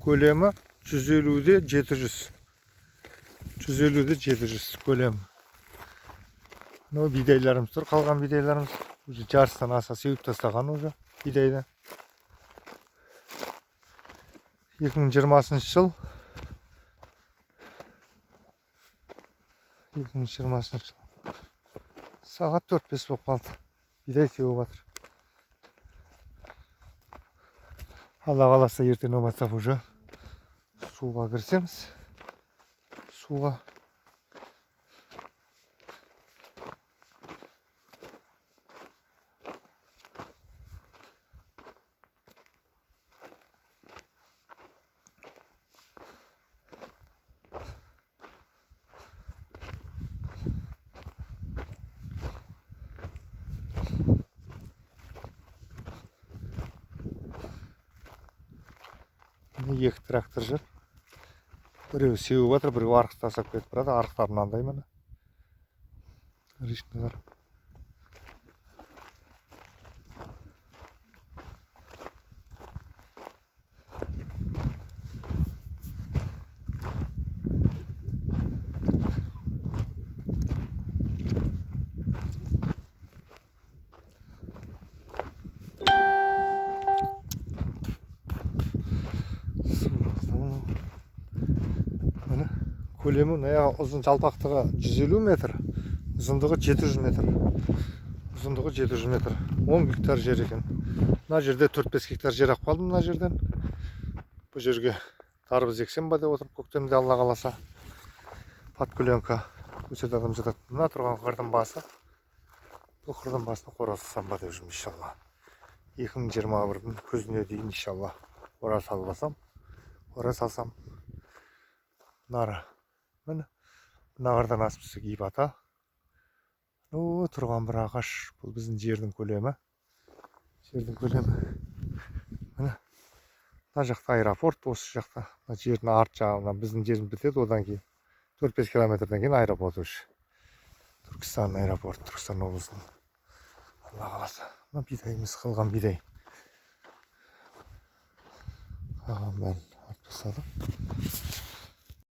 Kөлemi 150'de 700. 150'de 700 kөлemi. No bideylerimiz tur. Kalgan bideylerimiz жарыстан аса сеуіп тастаған уже бидейді. 2020 жыл 2020 жыл сағат 4-5 болып қалды. Бидей сеуіп жатыр. Алла қаласа ертең болмаса уже суға кірсеміз. Суға екі трактор жүр. Біреуі сеуіп жатыр, біреуі арық тастап кетіп барады. Арықтар мынандай міне. Речкалар. Көлемі ұзын жалпақтығы 150 метр, ұзындығы 700 метр. Ұзындығы 700 метр. 10 гектар жер екен. Мына жерде 4-5 гектар жер ақ қалды мына жерден. Бұл жерге тарбыз ексем ба деп отырып, көктемде алла қаласа. Подколенка өсет адам жатады. Мына тұрған қырдың басы. Бұл қырдың басына қора салсам ба деп жүрмін иншалла. 2021-дің көзіне дейін иншалла қора салсам. Нары. Міне, мына қырдан асып киіп ата. Тұрған бір ағаш. Бұл біздің жердің көлемі. Міне, мына жақта аэропорт, осы жақта. Мына жердің арт жағына біздің жеріміз бітеді, одан кейін 4-5 километрден кейін аэропорт өш. Түркістан аэропорт, Түркістан облысының. Алла қаласа. Мына бидайымыз қылған бидай. Қаған бәрін арт тастадық.